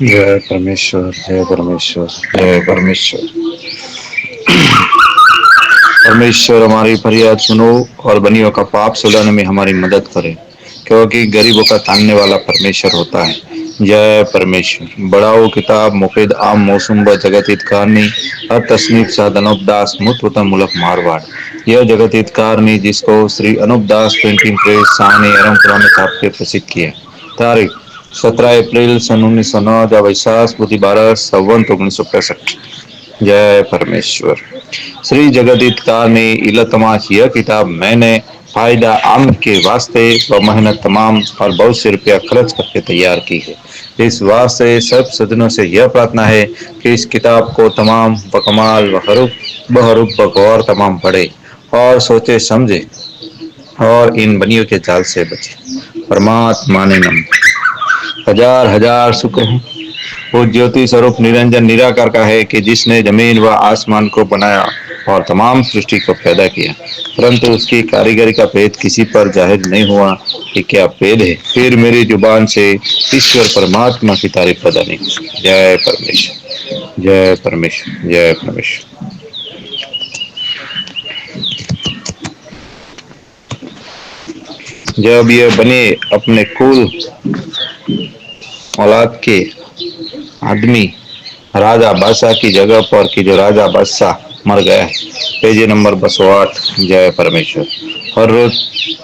जय परमेश्वर, जय परमेश्वर, जय परमेश्वर। परमेश्वर हमारी फरियाद सुनो और बनियों का पाप सुधारने में हमारी मदद करे, क्योंकि गरीबों का तानने वाला परमेश्वर होता है। जय परमेश्वर। बड़ाओ किताब मुफिद आम मौसम व जगत हितकारनी हर तस्नीफ शाह अनूप दास मुतवतन मुलक मारवाड़। यह जगत हितकारनी जिसको श्री अनूप दास प्रिंटिंग प्रेस साने एवं पुराने छाप के प्रसिद्ध किया। तारीख 17 अप्रैल सन 1909 वैशाख बुधि 12 संवत 1965। जय परमेश्वर। श्री जगदीतकार ने इलतमा यह किताब मैंने फायदा आम के वास्ते व मेहनत तमाम और बहुत से रुपया खर्च करके तैयार की है। इस वास्ते सब सदनों से यह प्रार्थना है कि इस किताब को तमाम बकमाल व हरूफ बगौर तमाम पढ़े और सोचे समझे और इन बनियों के जाल से बचे। परमात्मा ने नम हजार हजार शुक्र हैं। वो ज्योति स्वरूप निरंजन निराकार का है कि जिसने जमीन व आसमान को बनाया और तमाम सृष्टि को पैदा किया, परंतु उसकी कारीगरी का भेद किसी पर जाहिर नहीं हुआ कि क्या भेद है। फिर मेरी जुबान से ईश्वर परमात्मा की तारीफ अदा नहीं। जय परमेश्वर, जय परमेश्वर, जय परमेश्वर। जब ये बने अपने कुल औलाद के आदमी राजा बादशाह की जगह पर कि जो राजा बादशाह मर गया है। Page number 208। जय परमेश्वर। हर रोज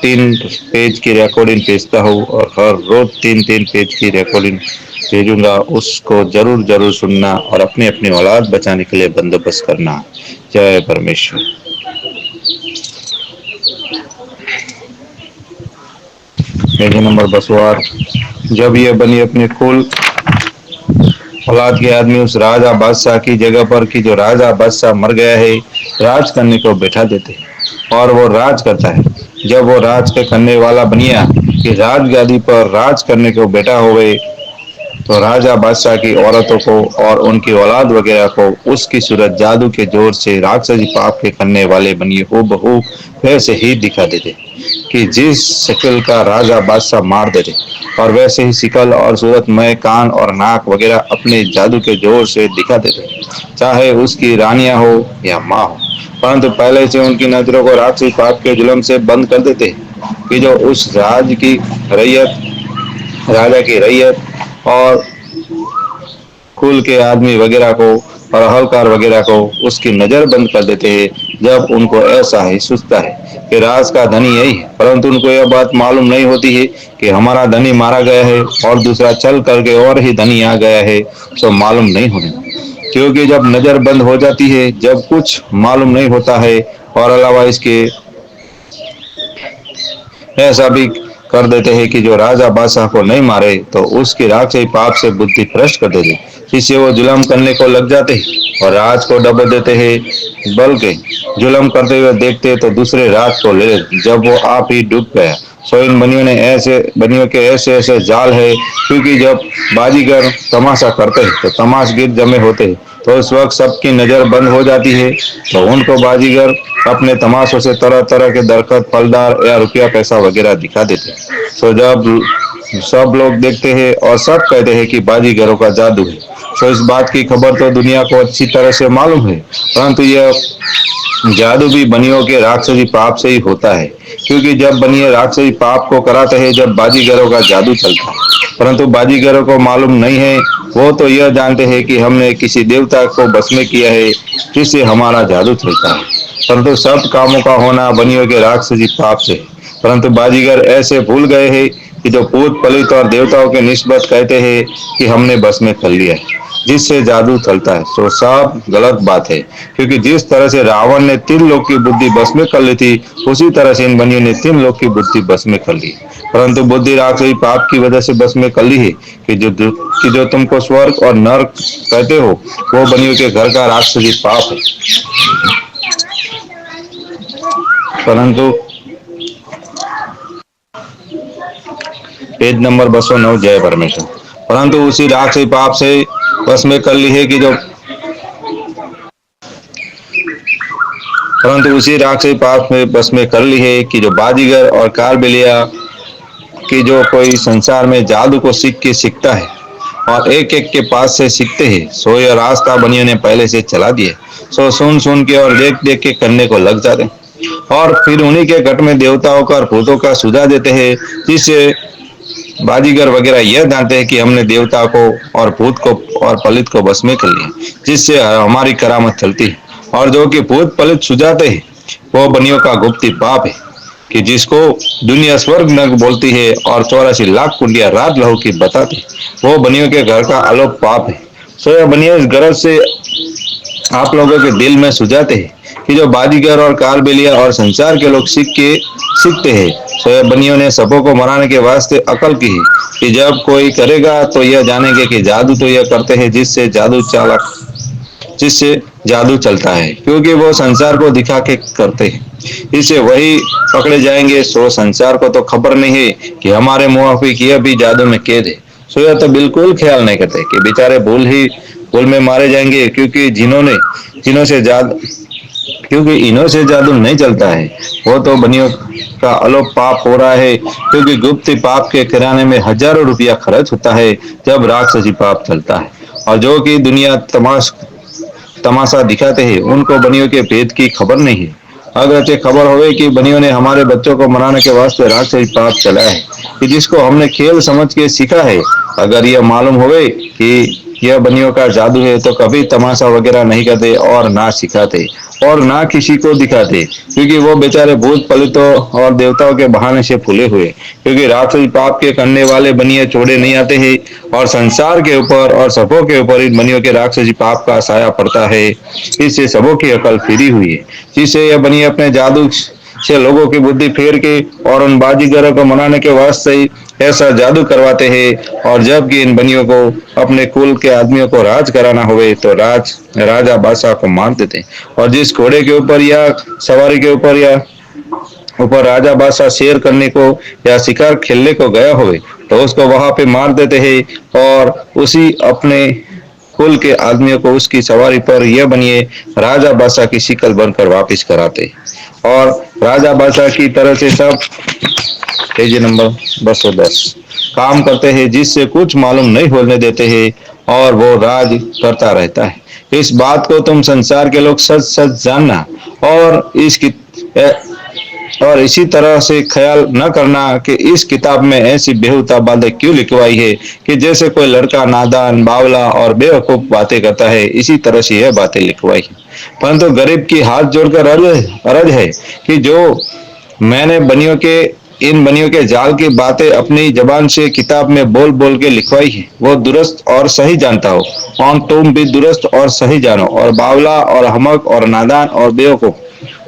3 पेज की रिकॉर्डिंग भेजता हूँ और हर रोज 3-3 पेज की रिकॉर्डिंग भेजूंगा। उसको जरूर जरूर सुनना और अपनी अपनी औलाद बचाने के लिए बंदोबस्त करना। जय परमेश्वर। Page number 208। जब यह बनी अपने कुल औलाद के आदमी उस राजा बादशाह की जगह पर कि जो राजा बादशाह मर गया है राज करने को बैठा देते हैं और वो राज करता है। जब वो राज के करने वाला बनिया कि राज गादी पर राज करने को बैठा होवे तो राजा बादशाह की औरतों को और उनकी औलाद वगैरह को उसकी सूरत जादू के जोर से राक्षसी पाप के करने वाले बनिए हो बहू वैसे ही दिखा देते कि जिस शक्ल का राजा बादशाह मार देते और वैसे ही शिकल और सूरत में कान और नाक वगैरह अपने जादू के जोर से दिखा देते, चाहे उसकी रानियां हो या माँ हो। परंतु पहले से उनकी नजरों को राक्षसी पाप के जुल्म से बंद कर देते कि जो उस राज की रैयत राजा की रैयत और कुल के आदमी वगैरह को और हलकार वगैरह को उसकी नजर बंद कर देते हैं। जब उनको ऐसा ही सोचता है कि राज का धनी यही है, परंतु उनको यह बात मालूम नहीं होती है कि हमारा धनी मारा गया है और दूसरा चल करके और ही धनी आ गया है। तो मालूम नहीं होने, क्योंकि जब नजर बंद हो जाती है, जब कुछ मालूम नहीं होता है और अलावा इसके ऐसा भी कर देते हैं कि जो राजा बादशाह को नहीं मारे तो उसकी राक्षसी पाप से बुद्धि भ्रष्ट कर देते, जिससे वो जुल्म करने को लग जाते हैं और राज को डबो देते हैं। बल्कि जुल्म करते हुए देखते तो दूसरे राज को ले लेते। जब वो आप ही डूब गया। सो इन बनियों के ऐसे ऐसे जाल है, क्योंकि जब बाजीगर तमाशा करते हैं तो तमाशगिर जमे होते हैं, तो उस वक्त सबकी नजर बंद हो जाती है। तो उनको बाजीगर अपने तमाशों से तरह तरह के दरखत फलदार या रुपया पैसा वगैरह दिखा देते हैं। तो जब सब लोग देखते हैं और सब कहते हैं कि बाजीगरों का जादू है। तो इस बात की खबर तो दुनिया को अच्छी तरह से मालूम है, परंतु यह जादू भी बनियों के राक्षसी पाप से ही होता है, क्योंकि जब बनिए राक्षसी पाप को कराते हैं जब बाजीगरों का जादू चलता है। परंतु बाजीगरों को मालूम नहीं है। वो तो यह जानते हैं कि हमने किसी देवता को बस में किया है जिससे हमारा जादू चलता है। परंतु सब कामों का होना बनियों के राक्षसी पाप से। परंतु बाजीगर ऐसे भूल गए हैं कि जो भूत पलित और देवताओं के निस्बत कहते हैं कि हमने बस में कर लिया है जिससे जादू चलता है, तो सब गलत बात है। क्योंकि जिस तरह से रावण ने 3 लोग की बुद्धि बस में कर ली थी, उसी तरह से इन बनियों ने 3 लोग की बुद्धि बस में कर ली। परंतु बुद्धि राक्षसी पाप की वजह से बस में कर ली है कि जो तुमको स्वर्ग और नर्क कहते हो वो बनियों के घर का राक्षसी पाप है। परंतु पेज नंबर 209। जय परमेश्वर। परंतु उसी राक्षसी पाप से बस में कर ली है कि जो परंतु उसी राक्षसी पाप में बस में कर ली है कि जो बाजीगर और कालबेलिया कि जो कोई संसार में जादू को सीख के सीखता है और एक एक के पास से सीखते हैं, सो यह रास्ता बनियों ने पहले से चला दिया, सो सुन सुन के और देख देख के करने को लग जाते हैं। और फिर उन्हीं के गट में देवताओं का और भूतों का सुझा देते हैं, जिससे बाजीगर वगैरह यह जानते हैं कि हमने देवता को और भूत को और पलित को बस में कर लिया, जिससे हमारी करामत चलती है। और जो कि भूत पलित सुझाते हैं वो बनियों का गुप्त पाप है, कि जिसको दुनिया स्वर्ग नग बोलती है और 84 लाख कुंडिया राज लहू की बताती, वो बनियों के घर का अलोप पाप है। सो यह बनिया इस गरज से आप लोगों के दिल में सुझाते हैं कि जो बाजीगर और कालबेलिया और संसार के लोग सीखते हैं, सो यह बनियों ने सबों को मराने के वास्ते अकल की है, कि जब कोई करेगा तो यह जानेंगे कि जादू तो यह करते हैं जिससे जादू चलता है, क्योंकि वो संसार को दिखा के करते हैं, इससे वही पकड़े जाएंगे। सो संसार को तो खबर नहीं है कि हमारे मुआफिक यह भी जादू में कैद है। सो यह तो बिल्कुल ख्याल नहीं करते कि बेचारे भूल में मारे जाएंगे, क्योंकि इन्हों से जादू नहीं चलता है। वो तो बनियों का अलोप पाप हो रहा है, क्योंकि गुप्त पाप के किराने में हजारों रुपया खर्च होता है जब राक्षसी पाप चलता है। और जो कि दुनिया तमाशा दिखाते हैं, उनको बनियों के भेद की खबर नहीं है। अगर खबर होवे कि बनियों ने हमारे बच्चों को मनाने के वास्ते राक्षसी पाप चलाया है, कि जिसको हमने खेल समझ के सीखा है, अगर यह मालूम होवे कि यह बनियों का जादू है तो कभी तमाशा वगैरह नहीं करते और ना सिखाते और ना किसी को दिखाते, क्योंकि वो बेचारे भूत पलितों और देवताओं के बहाने से फूले हुए, क्योंकि राक्षसी पाप के करने वाले बनिए छोड़े नहीं आते हैं और संसार के ऊपर और सबों के ऊपर इन बनियों के राक्षसी पाप का साया पड़ता है। इससे सबों की अकल फिरी हुई है, जिससे यह बनिए अपने जादू से लोगों की बुद्धि फेर के और उन बाजीगरों को मनाने के वास्ते ही ऐसा जादू करवाते हैं। और जबकि इन बनियों को अपने कुल के आदमियों को राज कराना होवे तो राजा बादशाह को मार देते, और जिस घोड़े के ऊपर या सवारी के ऊपर राजा बादशाह शेर करने को या शिकार खेलने को गया होवे तो उसको वहां पे मार देते हैं और उसी अपने कुल के आदमियों को उसकी सवारी पर यह बनिए राजा बादशाह की शिकल बनकर वापस कराते। और राजा बादशाह की तरह से सब पेज नंबर 210 काम करते हैं, जिससे कुछ मालूम नहीं होने देते हैं और वो राज करता रहता है। इस बात को तुम संसार के लोग सच सच जानना और इसी तरह से ख्याल न करना कि इस किताब में ऐसी बेहुदा बातें क्यों लिखवाई है, कि जैसे कोई लड़का नादान बावला और बेवकूफ बातें करता है, इसी तरह से यह बातें लिखवाई है। परंतु गरीब की हाथ जोड़कर अर्ज है कि जो मैंने इन बनियों के जाल की बातें अपनी जबान से किताब में बोल बोल के लिखवाई है, वो दुरुस्त और सही जानता हो, और तुम भी दुरुस्त और सही जानो, और बावला और हमक और नादान और बेवकूफ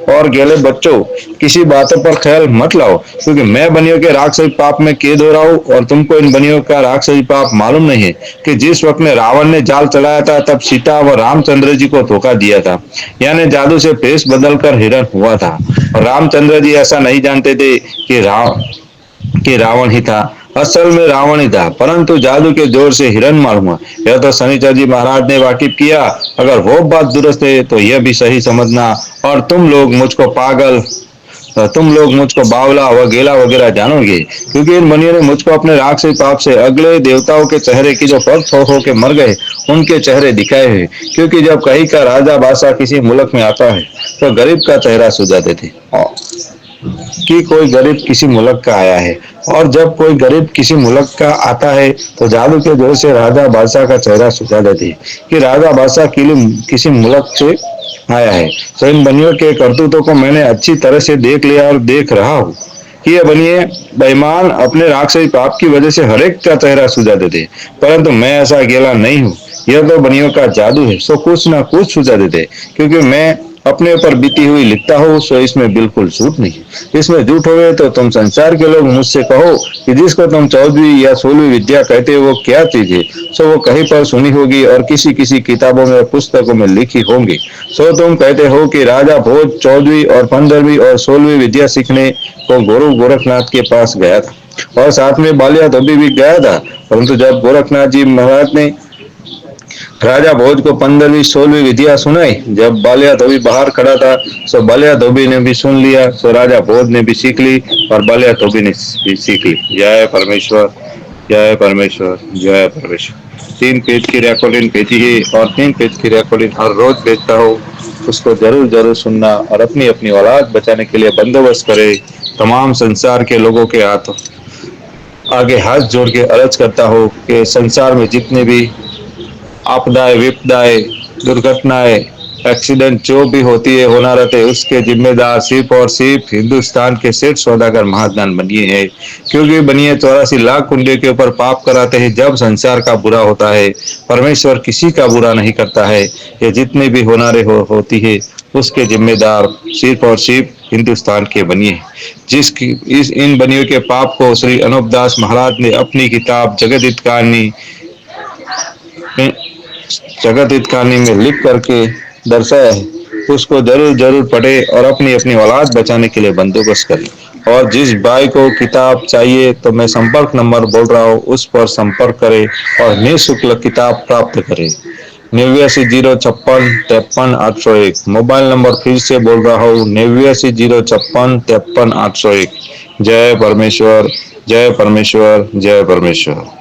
और गेले बच्चों किसी बातों पर ख्याल मत लाओ, क्योंकि मैं बनियों के राक्षसी पाप में कैद हो रहा हूँ और तुमको इन बनियों का राक्षसी पाप मालूम नहीं है, कि जिस वक्त में रावण ने जाल चलाया था तब सीता व रामचंद्र जी को धोखा दिया था, यानी जादू से भेष बदलकर हिरण हुआ था। और रामचंद्र जी ऐसा नहीं जानते थे कि रावण ही था, असल में रावण ही था, परंतु जादू के जोर से हिरण मालूम हुआ। यह तो शनिचर जी महाराज ने वाकिफ किया। अगर वो बात दुरुस्त है तो यह भी सही समझना, और तुम लोग मुझको बावला व गेला वगैरह जानोगे, क्योंकि इन मुनियों ने मुझको अपने राक्षसी पाप से अगले देवताओं के चेहरे की जो फर्क हो के मर गए उनके चेहरे दिखाए हैं। क्योंकि जब कहीं का राजा बादशाह किसी मुल्क में आता है तो गरीब का चेहरा सुझाते थे कि कोई गरीब किसी मुल्क का आया है, और जब कोई गरीब किसी मुल्क का आता है तो जादू के जोर से राजा बादशाह का चेहरा सुझा देते हैं कि राजा बादशाह किसी मुल्क से आया है। तो इन बनियों के करतूतों को मैंने अच्छी तरह से देख लिया और देख रहा हूँ कि ये बनिए बेईमान अपने राक्षसी पाप की वजह से हरेक का चेहरा सुझा देते, परंतु मैं ऐसा अकेला नहीं हूँ। यह तो बनियों का जादू है, सो कुछ ना कुछ सुझा देते, क्योंकि मैं अपने ऊपर बीती हुई लिखता हूँ, सो इसमें बिल्कुल झूठ नहीं है। इसमें झूठ होवे तो तुम संसार के लोग मुझसे कहो कि जिसको तुम 14वीं या 16वीं विद्या कहते हो वो क्या चीज है, सो वो कहीं पर सुनी होगी और किसी किसी किताबों में पुस्तकों में लिखी होंगी। सो तुम कहते हो कि राजा भोज 14वीं और 15वीं और 16वीं विद्या सीखने को गुरु गोरखनाथ के पास गया था, और साथ में बालिया धोबी भी गया था, परंतु जब गोरखनाथ जी महाराज ने राजा भोज को 15वीं 16वीं विधियां सुनाई। जब बालिया धोबी बाहर खड़ा था, सो बालिया धोबी ने भी सुन लिया, सो राजा भोज ने भी सीख ली और बालिया धोबी ने भी सीख ली। जय परमेश्वर, जय परमेश्वर, जय परमेश्वर। 3 पेज की रिकॉर्डिंग भेजी है और 3 पेज की रिकॉर्डिंग हर रोज भेजता हूँ। उसको जरूर जरूर सुनना और अपनी अपनी औलाद बचाने के लिए बंदोबस्त करे। तमाम संसार के लोगों के हाथ आगे हाथ जोड़ के अर्ज करता हूँ कि संसार में जितने भी आपदाएं, विपदाएं, दुर्घटनाएं, एक्सीडेंट जो भी होती है, होना रहते है, उसके जिम्मेदार सिर्फ और सिर्फ हिंदुस्तान के सेठ सौदागर महाजन बनिए हैं। क्योंकि बनिए 84 लाख कुंडे के ऊपर पाप कराते हैं। जब संसार का बुरा होता है, परमेश्वर किसी का बुरा नहीं करता है। ये जितने भी होनारे होती है, उसके जिम्मेदार सिर्फ और सिर्फ हिंदुस्तान के बनिए। जिसकी इन बनियों के पाप को श्री अनूपदास महाराज ने अपनी किताब जगत हित कहानी जगत हित कहानी में लिख करके दर्शाया है। उसको जरूर जरूर पढ़े और अपनी अपनी औलाद बचाने के लिए बंदोबस्त करें। और जिस भाई को किताब चाहिए तो मैं संपर्क नंबर बोल रहा हूँ, उस पर संपर्क करें और निःशुल्क किताब प्राप्त करें। 89 056 53 801। मोबाइल नंबर फिर से बोल रहा हूँ, 89 056 53 801। जय परमेश्वर, जय परमेश्वर, जय परमेश्वर।